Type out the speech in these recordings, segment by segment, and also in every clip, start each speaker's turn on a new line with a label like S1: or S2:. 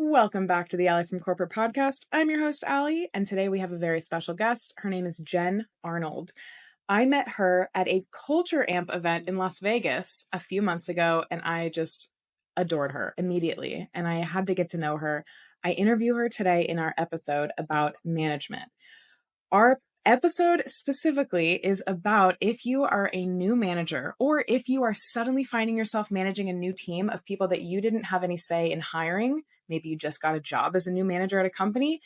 S1: Welcome back to the Alli from Corporate podcast. I'm your host, Alli, and today we have a very special guest. Her name is Jen Arnold. I met her at a Culture Amp event in Las Vegas a few months ago, and I just adored her immediately, and I had to get to know her. I interview her today in our episode about management. Our episode specifically is about if you are a new manager or if you are suddenly finding yourself managing a new team of people that you didn't have any say in hiring. Maybe you just got a job as a new manager at a company.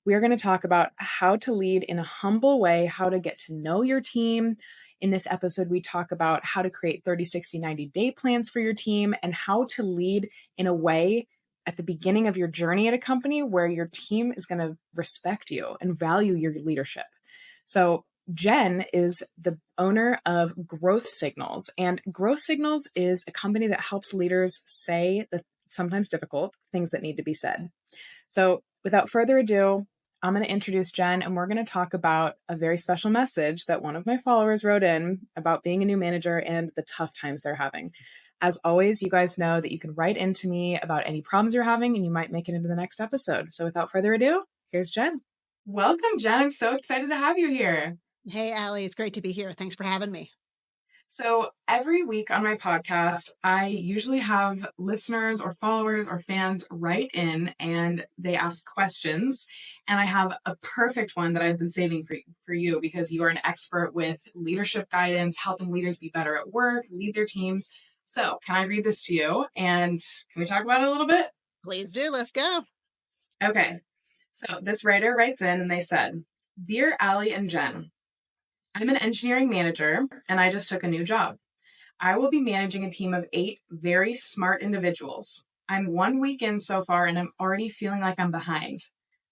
S1: We're going to talk about how to lead in a humble way, how to get to know your team. In this episode, we talk about how to create 30, 60, 90-day plans for your team and how to lead in a way at the beginning of your journey at a company where your team is going to respect you and value your leadership. So Jen is the owner of Growth Signals, and Growth Signals is a company that helps leaders say the sometimes difficult things that need to be said. So without further ado, I'm going to introduce Jen, and we're going to talk about a very special message that one of my followers wrote in about being a new manager and the tough times they're having. As always, you guys know that you can write into me about any problems you're having, and you might make it into the next episode. So without further ado, here's Jen. Welcome, Jen. I'm so excited to have you here.
S2: Hey, Alli, it's great to be here. Thanks for having me.
S1: So every week on my podcast, I usually have listeners or followers or fans write in and they ask questions. And I have a perfect one that I've been saving for you because you are an expert with leadership guidance, helping leaders be better at work, lead their teams. So can I read this to you? And can we talk about it a little bit?
S2: Please do. Let's go.
S1: Okay. So this writer writes in and they said, "Dear Alli and Jen, I'm an engineering manager and I just took a new job. I will be managing a team of 8 very smart individuals. I'm 1 week in so far and I'm already feeling like I'm behind.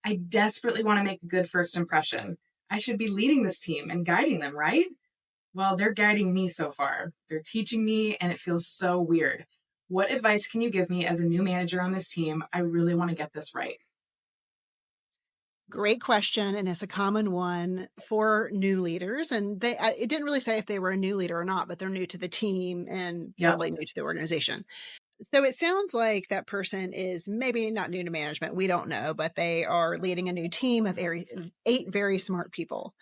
S1: I desperately want to make a good first impression. I should be leading this team and guiding them, right? Well, they're guiding me so far. They're teaching me and it feels so weird. What advice can you give me as a new manager on this team? I really want to get this right."
S2: Great question. And it's a common one for new leaders. And it didn't really say if they were a new leader or not, but they're new to the team and
S1: Yep.
S2: probably new to the organization. So it sounds like that person is maybe not new to management. We don't know, but they are leading a new team of 8 very smart people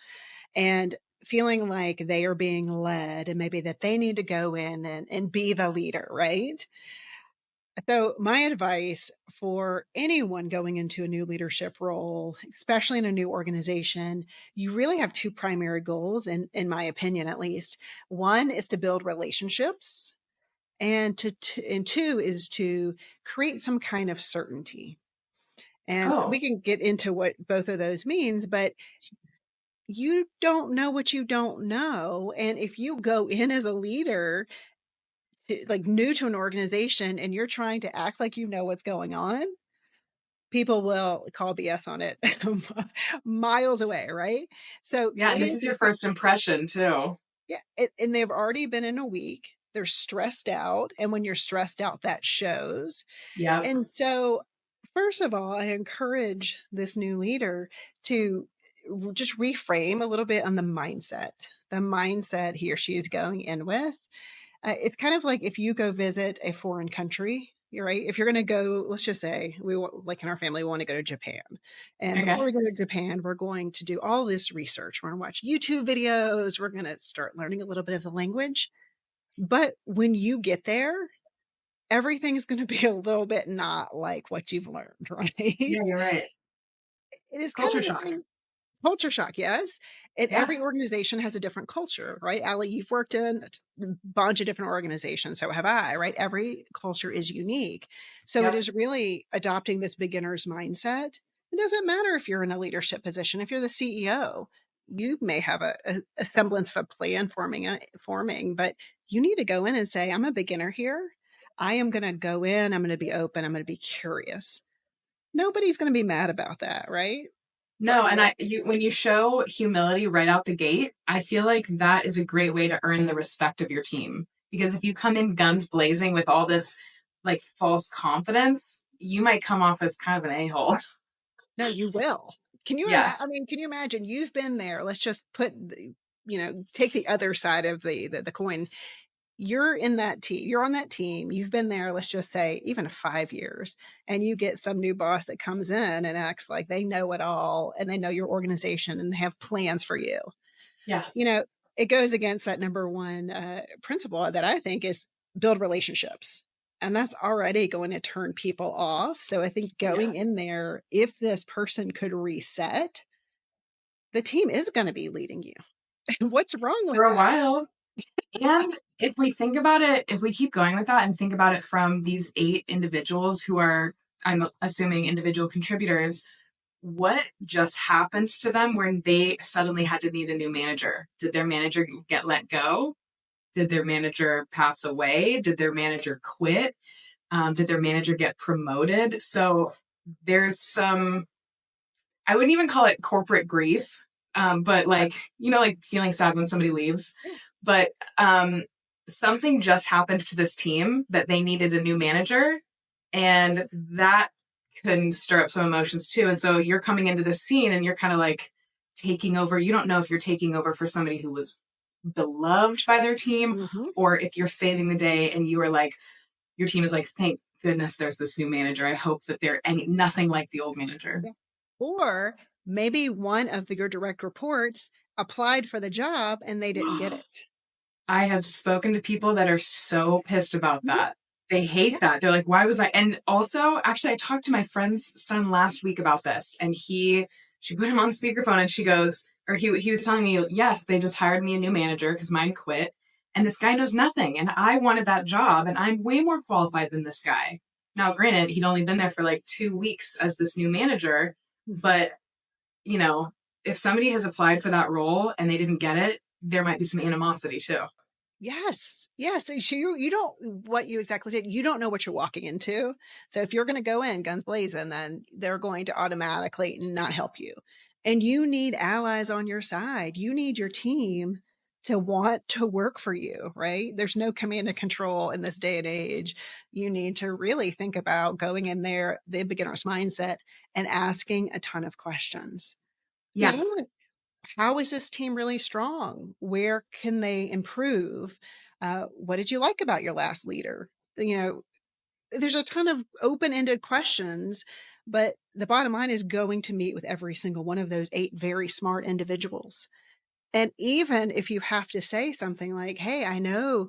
S2: and feeling like they are being led and maybe that they need to go in and be the leader, right? So, my advice for anyone going into a new leadership role, especially in a new organization, you really have 2 primary goals, in my opinion, at least. One is to build relationships, and 2 is to create some kind of certainty. And we
S1: Oh,
S2: can get into what both of those means, but you don't know what you don't know. And if you go in as a leader, like new to an organization, and you're trying to act like you know what's going on, people will call BS on it miles away, right? So
S1: yeah. And
S2: you
S1: this
S2: need
S1: is
S2: to,
S1: your first impression, too.
S2: yeah, and they've already been in a week. They're stressed out, and when you're stressed out, that shows.
S1: Yep.
S2: And so, first of all, I encourage this new leader to just reframe a little bit on the mindset he or she is going in with. It's kind of like if you go visit a foreign country, you're right. If you're going to go, let's just say like in our family, we want to go to Japan. And before
S1: Okay.
S2: we go to Japan, we're going to do all this research. We're going to watch YouTube videos. We're going to start learning a little bit of the language. But when you get there, everything's going to be a little bit not like what you've learned, right?
S1: Yeah,
S2: It
S1: you're right.
S2: is kind
S1: Culture
S2: of the
S1: shock.
S2: same. Culture shock, yes. And
S1: Yeah.
S2: every organization has a different culture, right? Alli, you've worked in a bunch of different organizations. So have I, right? Every culture is unique. So it
S1: Yep.
S2: is really adopting this beginner's mindset. It doesn't matter if you're in a leadership position, if you're the CEO, you may have a semblance of a plan forming, but you need to go in and say, I'm a beginner here. I am going to go in, I'm going to be open, I'm going to be curious. Nobody's going to be mad about that, right?
S1: No, and when you show humility right out the gate, I feel like that is a great way to earn the respect of your team. Because if you come in guns blazing with all this like false confidence, you might come off as kind of an a-hole.
S2: No, you will. Can you
S1: Yeah.
S2: imagine? I mean, can you imagine? You've been there. Let's just take the other side of the coin. you're in that team, you're on that team, you've been there, let's just say, even 5 years, and you get some new boss that comes in and acts like they know it all and they know your organization and they have plans for you.
S1: Yeah.
S2: You know, it goes against that number one principle that I think is build relationships. And that's already going to turn people off. So I think
S1: Yeah.
S2: going in there, if this person could reset, the team is going to be leading you. What's wrong with
S1: For a
S2: that?
S1: while. And if we think about it, if we keep going with that and think about it from these 8 individuals who are, I'm assuming, individual contributors, what just happened to them when they suddenly had to need a new manager? Did their manager get let go? Did their manager pass away? Did their manager quit? Did their manager get promoted? So there's some, I wouldn't even call it corporate grief, but like, like feeling sad when somebody leaves. But something just happened to this team that they needed a new manager, and that can stir up some emotions too. And so you're coming into this scene and you're kind of like taking over. You don't know if you're taking over for somebody who was beloved by their team,
S2: Mm-hmm.
S1: or if you're saving the day and you are like, your team is like, thank goodness there's this new manager. I hope that they're nothing like the old manager.
S2: Yeah. Or maybe one of your direct reports applied for the job and they didn't get it.
S1: I have spoken to people that are so pissed about
S2: Mhm.
S1: that. They hate
S2: Yes.
S1: that. They're like, why was I? And also, actually, I talked to my friend's son last week about this, and she put him on speakerphone and she goes, or he was telling me, yes, they just hired me a new manager because mine quit. And this guy knows nothing. And I wanted that job, and I'm way more qualified than this guy. Now, granted, he'd only been there for like 2 weeks as this new manager,
S2: Mhm.
S1: but, you know, if somebody has applied for that role and they didn't get it, there might be some animosity too.
S2: Yes. Yes. So you don't, what you exactly said, you don't know what you're walking into. So if you're going to go in guns blazing, then they're going to automatically not help you. And you need allies on your side. You need your team to want to work for you, right? There's no command and control in this day and age. You need to really think about going in there, the beginner's mindset, and asking a ton of questions. You
S1: Yeah.
S2: know, how is this team really strong? Where can they improve? What did you like about your last leader? You know, there's a ton of open ended questions, but the bottom line is going to meet with every single one of those 8 very smart individuals. And even if you have to say something like, hey, I know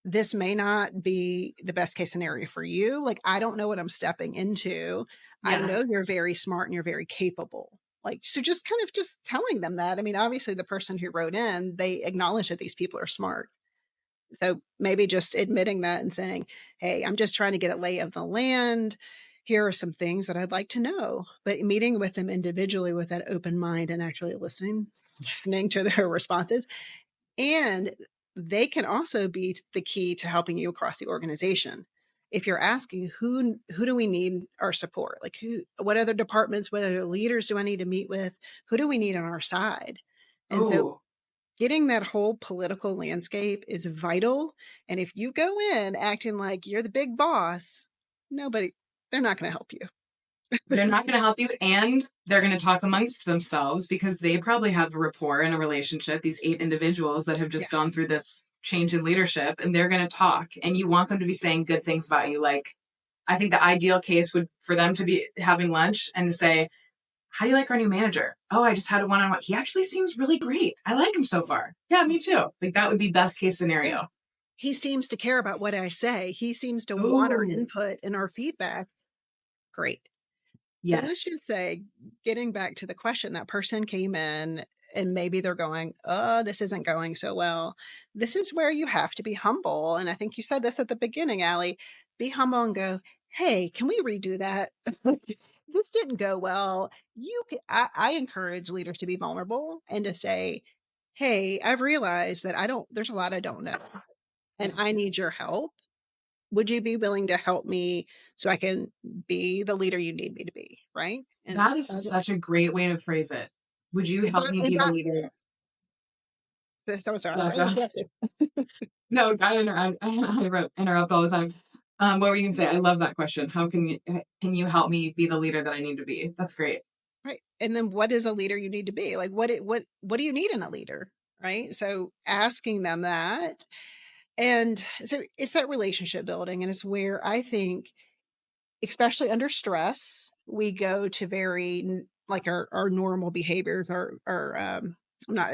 S2: this may not be the best case scenario for you. Like, I don't know what I'm stepping into. I
S1: Yeah.
S2: know you're very smart and you're very capable. Like, so just kind of just telling them that. I mean, obviously, the person who wrote in, they acknowledge that these people are smart. So maybe just admitting that and saying, hey, I'm just trying to get a lay of the land. Here are some things that I'd like to know. But meeting with them individually with that open mind and actually listening to their responses, and they can also be the key to helping you across the organization. If you're asking who do we need our support? Like what other departments, what other leaders do I need to meet with? Who do we need on our side? And so
S1: Oh,
S2: getting that whole political landscape is vital. And if you go in acting like you're the big boss, nobody, they're not going to help you.
S1: they're not going to help you, and they're going to talk amongst themselves because they probably have a rapport and a relationship, these 8 individuals that have just
S2: Yes.
S1: gone through this change in leadership, and they're going to talk, and you want them to be saying good things about you. Like, I think the ideal case would for them to be having lunch and say, how do you like our new manager? Oh, I just had a one-on-one. He actually seems really great. I like him so far. Yeah, me too. Like, that would be best case
S2: Yeah.
S1: scenario.
S2: He seems to care about what I say. He seems to want our
S1: Oh,
S2: input and our feedback. Great. So let's
S1: yes.
S2: just say, getting back to the question, that person came in and maybe they're going, oh, this isn't going so well. This is where you have to be humble. And I think you said this at the beginning, Allie. Be humble and go, hey, can we redo that? This didn't go well. I encourage leaders to be vulnerable and to say, hey, I've realized that there's a lot I don't know and I need your help. Would you be willing to help me so I can be the leader you need me to be? Right. And
S1: That is such a great way to phrase it. Would you help me
S2: and
S1: be the
S2: not,
S1: leader?
S2: so sorry. I
S1: Gotcha.
S2: interrupted.
S1: No, I interrupt all the time. What were you gonna say? I love that question. How can you help me be the leader that I need to be? That's great.
S2: Right. And then what is a leader you need to be? Like what do you need in a leader? Right. So asking them that. And so it's that relationship building. And it's where I think, especially under stress, we go to like our normal behaviors not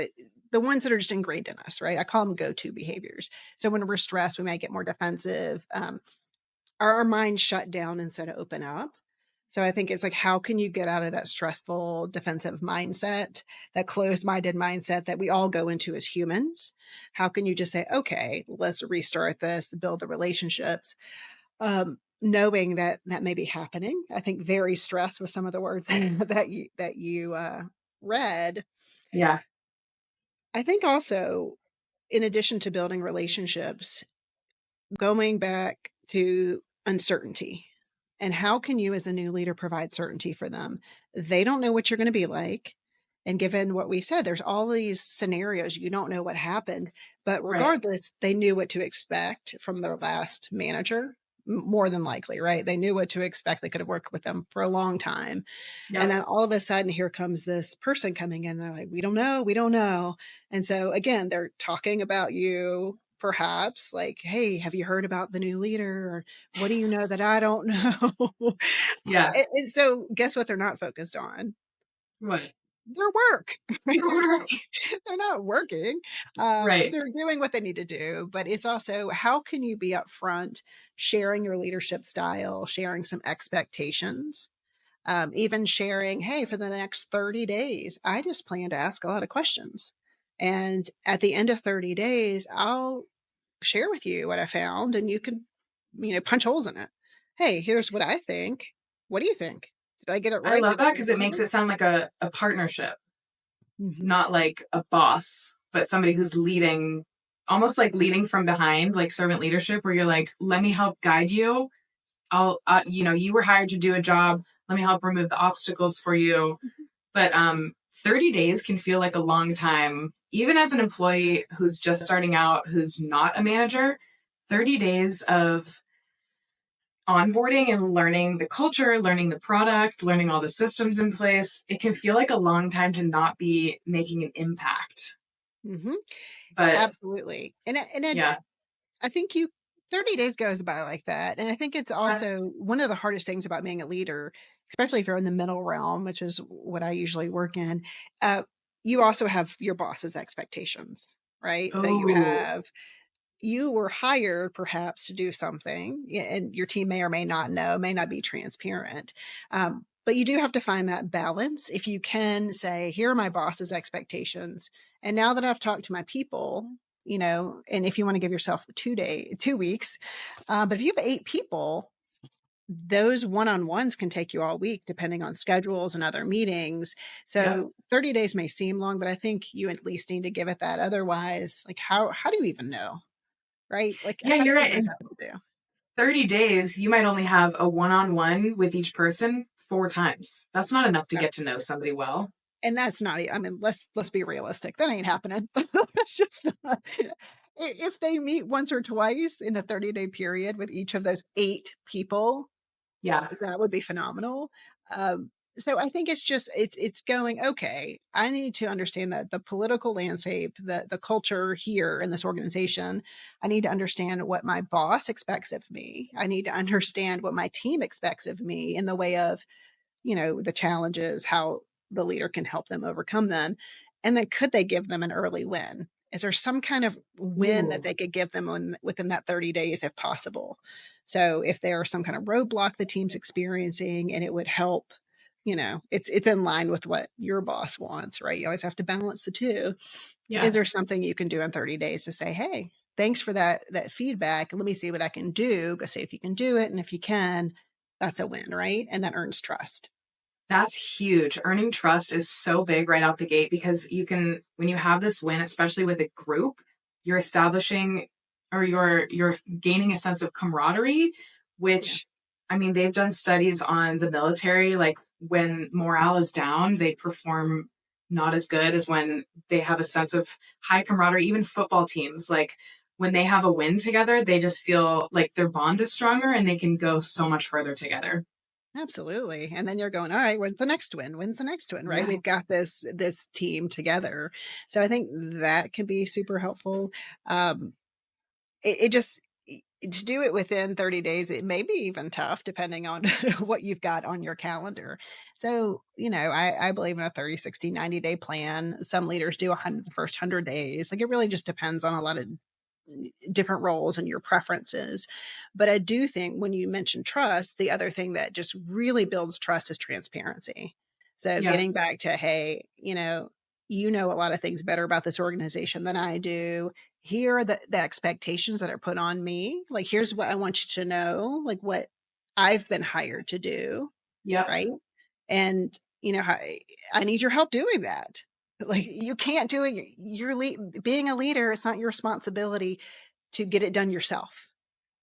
S2: the ones that are just ingrained in us, right? I call them go-to behaviors. So when we're stressed, we might get more defensive. Our minds shut down instead of open up. So I think it's like, how can you get out of that stressful, defensive mindset, that closed-minded mindset that we all go into as humans? How can you just say, okay, let's restart this, build the relationships, knowing that that may be happening? I think very stressed with some of the words that you read.
S1: Yeah.
S2: I think also, in addition to building relationships, going back to uncertainty. And how can you, as a new leader, provide certainty for them? They don't know what you're going to be like. And given what we said, there's all these scenarios. You don't know what happened. But
S1: Right.
S2: regardless, they knew what to expect from their last manager, more than likely, right? They knew what to expect. They could have worked with them for a long time. And
S1: Yep.
S2: then all of a sudden, here comes this person coming in. They're like, we don't know. We don't know. And so, again, they're talking about you, perhaps like, hey, have you heard about the new leader? Or what do you know that I don't know?
S1: Yeah.
S2: And so, guess what they're not focused on?
S1: What?
S2: Their work. They're not working.
S1: Right.
S2: They're doing what they need to do. But it's also, how can you be upfront, sharing your leadership style, sharing some expectations? Even sharing, hey, for the next 30 days, I just plan to ask a lot of questions. And at the end of 30 days, I'll share with you what I found, and you can, punch holes in it. Hey, here's what I think. What do you think? Did I get it
S1: I
S2: right?
S1: love
S2: Did I
S1: that
S2: get
S1: because
S2: it
S1: it makes
S2: wrong?
S1: it sound like a partnership,
S2: Mm-hmm.
S1: not like a boss, but somebody who's leading, almost like leading from behind, like servant leadership, where you're like, let me help guide you. You were hired to do a job. Let me help remove the obstacles for you. But 30 days can feel like a long time, even as an employee who's just starting out, who's not a manager. 30 days of onboarding and learning the culture, learning the product, learning all the systems in place, it can feel like a long time to not be making an impact.
S2: Mm-hmm.
S1: But
S2: Absolutely. And
S1: yeah,
S2: I think 30 days goes by like that. And I think it's
S1: uh,
S2: also one of the hardest things about being a leader, especially if you're in the middle realm, which is what I usually work in. Uh, you also have your boss's expectations, right? That
S1: oh,
S2: you were hired perhaps to do something, and your team may or may not know, may not be transparent. But you do have to find that balance. If you can say, here are my boss's expectations. And now that I've talked to my people, and if you want to give yourself 2 weeks, but if you have 8 people, those one-on-ones can take you all week, depending on schedules and other meetings.
S1: yep.
S2: So 30 days may seem long, but I think you at least need to give it that. Otherwise, like, how do you even know? Right? Like,
S1: Yeah,
S2: how do
S1: you're
S2: you
S1: right.
S2: even
S1: In
S2: know what to do?
S1: 30 days, you might only have a one on one with each person 4 times. That's not enough to
S2: No.
S1: get to know somebody well.
S2: And that's not, I mean, let's be realistic. That ain't happening. That's just not. If they meet once or twice in a 30-day period with each of those 8 people,
S1: Yeah,
S2: that would be phenomenal. So I think it's going, okay, I need to understand that the political landscape, the culture here in this organization. I need to understand what my boss expects of me. I need to understand what my team expects of me in the way of, the challenges, how the leader can help them overcome them. And then, could they give them an early win? Is there some kind of win that
S1: ooh,
S2: they could give them within that 30 days if possible? So if there's some kind of roadblock the team's experiencing and it would help, it's in line with what your boss wants, right? You always have to balance the two. Is
S1: yeah.
S2: there something you can do in 30 days to say, hey, thanks for that feedback. Let me see what I can do. Go see if you can do it. And if you can, that's a win, right? And that earns trust.
S1: That's huge. Earning trust is so big right out the gate because when you have this win, especially with a group, you're establishing or you're gaining a sense of camaraderie,
S2: Yeah,
S1: which I mean, they've done studies on the military, like when morale is down, they perform not as good as when they have a sense of high camaraderie. Even football teams, like when they have a win together, they just feel like their bond is stronger and they can go so much further together.
S2: absolutely. And then you're going, all right, when's the next win? When's the next win? Right?
S1: Yeah.
S2: We've got this team together. So I think that can be super helpful. Um, it just, to do it within 30 days, it may be even tough depending on what you've got on your calendar. So, I believe in a 30, 60, 90-day plan. Some leaders do the first 100 days. Like, it really just depends on a lot of different roles and your preferences. But I do think when you mention trust, the other thing that just really builds trust is transparency. So
S1: Yeah.
S2: getting back to, hey, you know a lot of things better about this organization than I do. Here are the expectations that are put on me. Like, here's what I want you to know, like what I've been hired to do,
S1: Yep.
S2: right? And I need your help doing that. Like, you can't do it. Being a leader, it's not your responsibility to get it done yourself.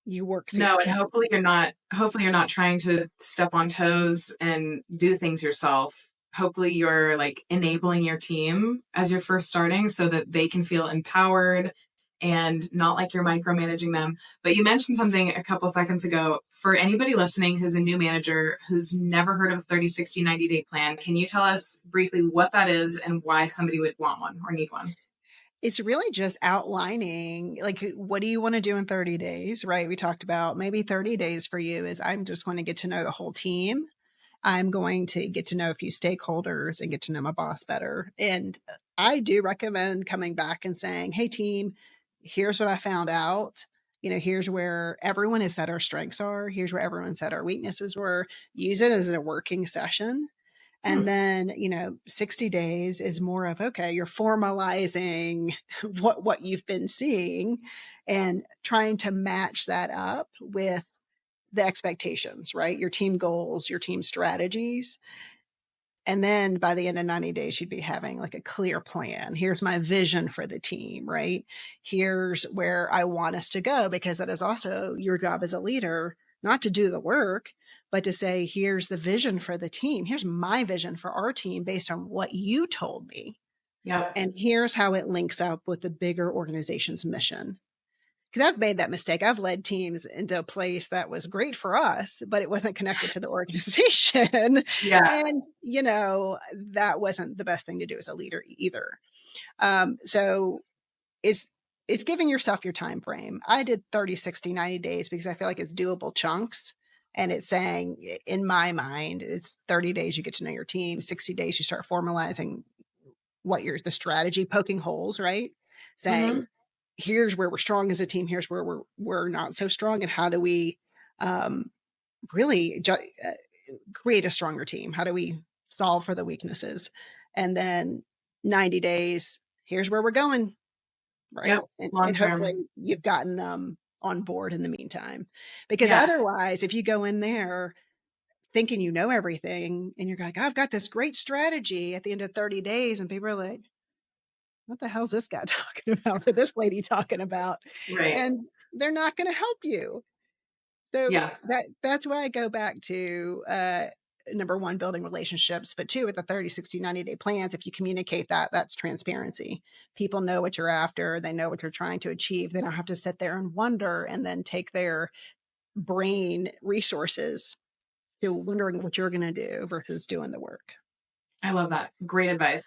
S2: You work through
S1: No,
S2: your
S1: and
S2: team.
S1: hopefully you're not trying to step on toes and do things yourself. Hopefully you're like enabling your team as you're first starting so that they can feel empowered and not like you're micromanaging them. But you mentioned something a couple seconds ago. For anybody listening who's a new manager who's never heard of a 30, 60, 90-day plan, can you tell us briefly what that is and why somebody would want one or need one?
S2: It's really just outlining, like, what do you want to do in 30 days, right? We talked about maybe 30 days for you is I'm just going to get to know the whole team. I'm going to get to know a few stakeholders and get to know my boss better. And I do recommend coming back and saying, hey, team, here's what I found out. Here's where everyone has said our strengths are. Here's where everyone said our weaknesses were. Use it as a working session.
S1: Hmm.
S2: And then, 60 days is more of, okay, you're formalizing what you've been seeing and trying to match that up with the expectations, right? Your team goals, your team strategies. And then by the end of 90 days, you'd be having like a clear plan. Here's my vision for the team, right? Here's where I want us to go, because that is also your job as a leader, not to do the work, but to say, here's the vision for the team. Here's my vision for our team based on what you told me.
S1: Yep.
S2: And here's how it links up with the bigger organization's mission. Because I've made that mistake. I've led teams into a place that was great for us, but it wasn't connected to the organization.
S1: Yeah.
S2: And, that wasn't the best thing to do as a leader either. So it's, it's giving yourself your time frame. I did 30, 60, 90 days because I feel like it's doable chunks. And it's saying, in my mind, it's 30 days you get to know your team, 60 days you start formalizing the strategy, poking holes, right?
S1: Hmm.
S2: Saying, here's where we're strong as a team, here's where we're not so strong, and how do we um, really create a stronger team? How do we solve for the weaknesses? And then 90 days, here's where we're going, right?
S1: Yep.
S2: And
S1: Long
S2: hopefully
S1: term.
S2: you've gotten them on board in the meantime. Because
S1: Yeah.
S2: otherwise, if you go in there thinking you know everything and you're like, I've got this great strategy at the end of 30 days, and people are like, what the hell's this guy talking about or this lady talking about?
S1: Right.
S2: And they're not going to help you. So
S1: Yeah.
S2: that's why I go back to number one, building relationships, but two, with the 30, 60, 90-day plans, if you communicate that, that's transparency. People know what you're after. They know what you're trying to achieve. They don't have to sit there and wonder and then take their brain resources to wondering what you're going to do versus doing the work.
S1: I love that. Great advice.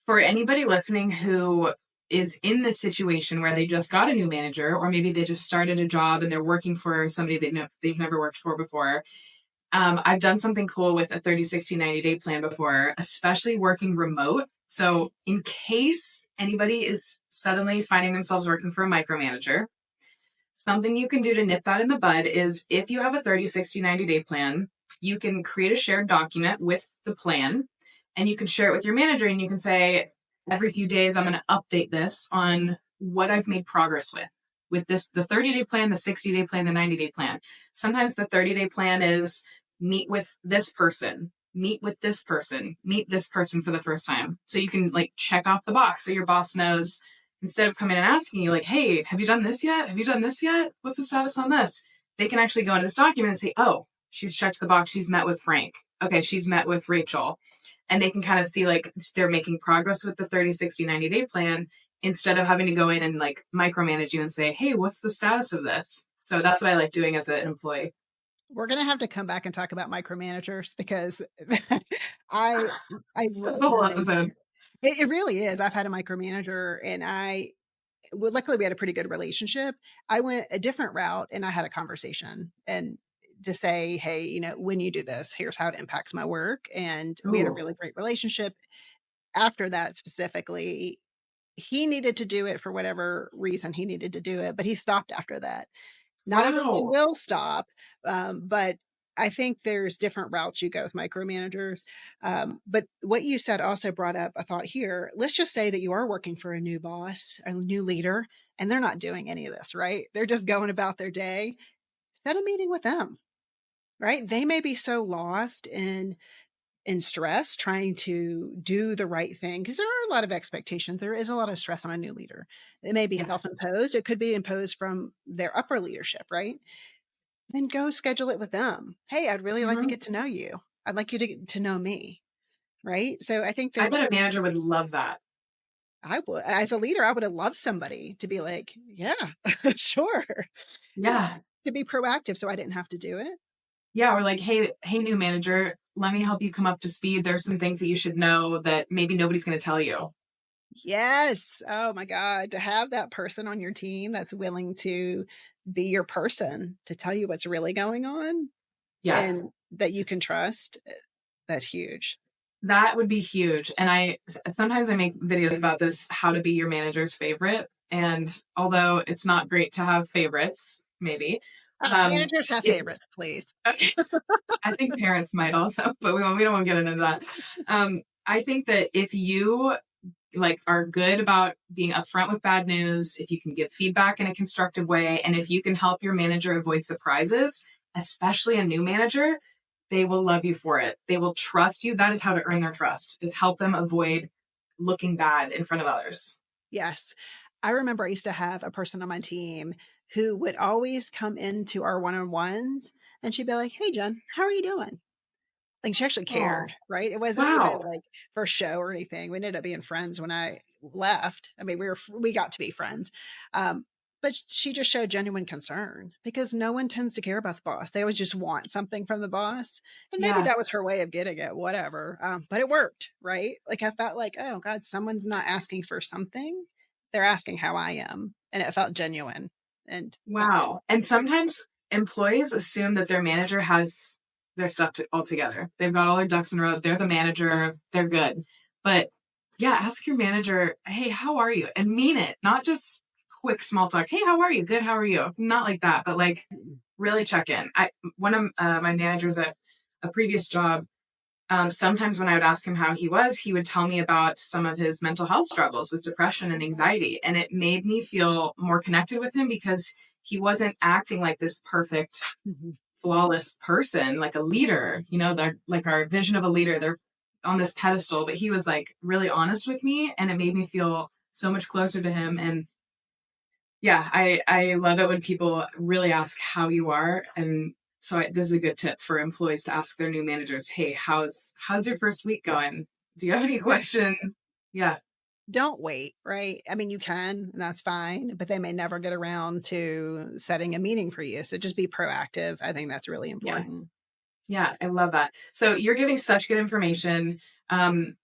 S1: For anybody listening who is in the situation where they just got a new manager, or maybe they just started a job and they're working for somebody they've never worked for before, I've done something cool with a 30, 60, 90-day plan before, especially working remote. So in case anybody is suddenly finding themselves working for a micromanager, something you can do to nip that in the bud is if you have a 30, 60, 90-day plan, you can create a shared document with the plan and you can share it with your manager and you can say, every few days, I'm going to update this on what I've made progress with this, the 30-day plan, the 60-day plan, the 90-day plan. Sometimes the 30-day plan is meet with this person, meet with this person, meet this person for the first time. So you can like check off the box so your boss knows instead of coming and asking you like, hey, have you done this yet? Have you done this yet? What's the status on this? They can actually go into this document and say, oh, she's checked the box. She's met with Frank. Okay, she's met with Rachel. And they can kind of see like they're making progress with the 30, 60, 90-day plan instead of having to go in and like micromanage you and say, hey, what's the status of this? So that's what I like doing as an employee.
S2: We're going to have to come back and talk about micromanagers because I I
S1: That's a whole
S2: like
S1: episode.
S2: it really is. I've had a micromanager and I well, luckily we had a pretty good relationship. I went a different route and I had a conversation and to say, hey, when you do this, here's how it impacts my work. And we had a
S1: Ooh,
S2: really great relationship. After that, specifically, he needed to do it for whatever reason he needed to do it, but he stopped after that. Not everyone
S1: wow.
S2: will stop, but I think there's different routes you go with micromanagers. But what you said also brought up a thought here. Let's just say that you are working for a new boss, a new leader, and they're not doing any of this, right? They're just going about their day. Set a meeting with them, right? They may be so lost in stress trying to do the right thing because there are a lot of expectations. There is a lot of stress on a new leader. It may be
S1: Yeah.
S2: self-imposed. It could be imposed from their upper leadership, right? Then go schedule it with them. Hey, I'd really like to
S1: Mhm.
S2: get to know you. I'd like you to get to know me, right? So I think
S1: I
S2: there's
S1: bet a manager would love that.
S2: I would as a leader, I would have loved somebody to be like, yeah, sure.
S1: Yeah.
S2: To be proactive so I didn't have to do it.
S1: Yeah, or like, hey, new manager, let me help you come up to speed. There's some things that you should know that maybe nobody's going to tell you.
S2: Yes. Oh my God. To have that person on your team that's willing to be your person to tell you what's really going on
S1: Yeah,
S2: and that you can trust, that's huge.
S1: that would be huge. And sometimes I make videos about this, how to be your manager's favorite. And although it's not great to have favorites, maybe,
S2: Managers have
S1: it,
S2: favorites, please.
S1: I think parents might also, but we don't want to get into that. I think that if you like are good about being upfront with bad news, if you can give feedback in a constructive way, and if you can help your manager avoid surprises, especially a new manager, they will love you for it. They will trust you. That is how to earn their trust, is help them avoid looking bad in front of others.
S2: Yes. I remember I used to have a person on my team who would always come into our one-on-ones and she'd be like, "Hey, Jen, how are you doing?" Like, she actually
S1: Oh,
S2: cared, right? It wasn't even,
S1: wow.
S2: like, for show or anything. We ended up being friends when I left. I mean, we got to be friends. But she just showed genuine concern because no one tends to care about the boss. They always just want something from the boss, and maybe
S1: Yeah.
S2: that was her way of getting it, whatever, but it worked, right? Like, I felt like, "Oh god, someone's not asking for something. They're asking how I am," and it felt genuine, and that's
S1: Wow. And sometimes employees assume that their manager has their all together. They've got all their ducks in a row. They're the manager. They're good. But yeah, ask your manager, hey, how are you? And mean it, not just quick small talk. Hey, how are you? Good. How are you? Not like that, but like really check in. One of my managers at a previous job, sometimes when I would ask him how he was, he would tell me about some of his mental health struggles with depression and anxiety. And it made me feel more connected with him because he wasn't acting like this perfect,
S2: Mhm.
S1: flawless person, like a leader, like our vision of a leader. They're on this pedestal, but he was like really honest with me and it made me feel so much closer to him. And yeah, I love it when people really ask how you are. And so this is a good tip for employees to ask their new managers, hey, how's your first week going? Do you have any
S2: Yeah.
S1: questions? Yeah,
S2: Don't wait, right? I mean, you can, and that's fine, but they may never get around to setting a meeting for you. So just be proactive. I think that's really
S1: yeah,
S2: important.
S1: yeah. I love that. So you're giving such good information. Um,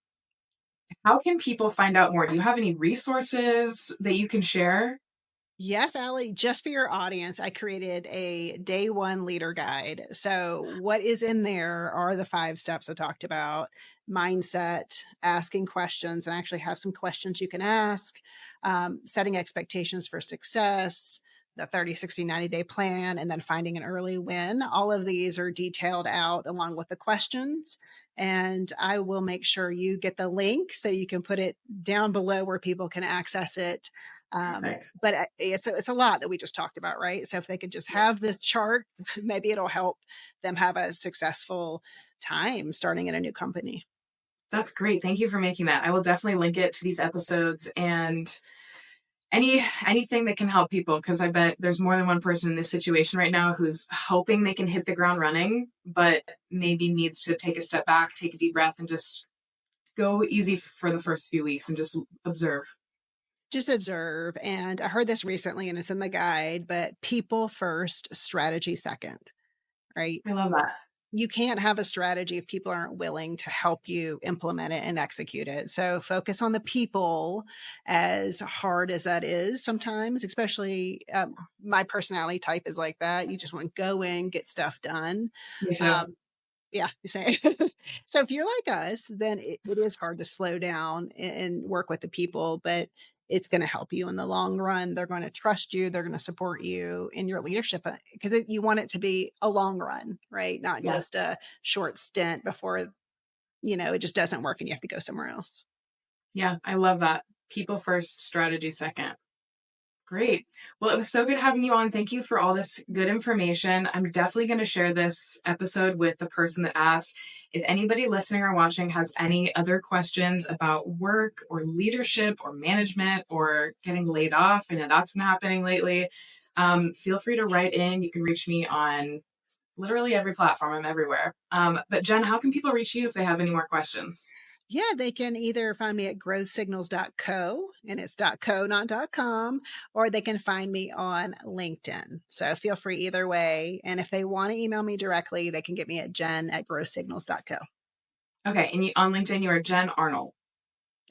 S1: how can people find out more? Do you have any resources that you can share?
S2: Yes, Allie, just for your audience, I created a day one leader guide. So, what is in there are the 5 steps I talked about: mindset, asking questions, and I actually have some questions you can ask, setting expectations for success, the 30, 60, 90-day plan, and then finding an early win. All of these are detailed out along with the questions. And I will make sure you get the link so you can put it down below where people can access it.
S1: Perfect.
S2: But it's a lot that we just talked about, right? So if they could just
S1: Yeah.
S2: have this chart, maybe it'll help them have a successful time starting in a new company.
S1: That's great. Thank you for making that. I will definitely link it to these episodes and anything that can help people, because I bet there's more than one person in this situation right now who's hoping they can hit the ground running, but maybe needs to take a step back, take a deep breath, and just go easy for the first few weeks and just observe.
S2: Just observe. And I heard this recently and it's in the guide, but people first, strategy second, right?
S1: I love that.
S2: you can't have a strategy if people aren't willing to help you implement it and execute it. So focus on the people, as hard as that is sometimes, especially my personality type is like that. You just want to go in, get stuff done.
S1: Me too.
S2: Um, yeah, you say. So if you're like us, then it is hard to slow down and work with the people, but it's going to help you in the long run. They're going to trust you. They're going to support you in your leadership because you want it to be a long run, right? Not
S1: Yeah.
S2: just a short stint before, it just doesn't work and you have to go somewhere else.
S1: Yeah. I love that. People first, strategy second. Great. Well, it was so good having you on. Thank you for all this good information. I'm definitely going to share this episode with the person that asked. If anybody listening or watching has any other questions about work or leadership or management or getting laid off, I know that's been happening lately. Feel free to write in. You can reach me on literally every platform. I'm everywhere. But Jen, how can people reach you if they have any more questions?
S2: Yeah, they can either find me at growthsignals.co, and it's .co, not .com, or they can find me on LinkedIn. So feel free either way. And if they want to email me directly, they can get me at jen@growthsignals.co.
S1: Okay. And on LinkedIn, you are Jen Arnold.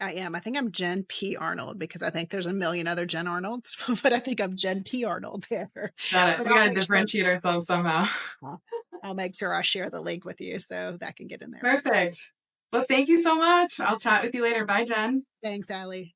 S2: I am. I think I'm Jen P. Arnold because I think there's a million other Jen Arnolds, but I think I'm Jen P. Arnold there.
S1: Got it.
S2: But
S1: We got to differentiate ourselves somehow.
S2: I'll make sure I share the link with you so that can get in there as well.
S1: Perfect. Well, thank you so much. I'll chat with you later. Bye, Jen.
S2: Thanks, Alli.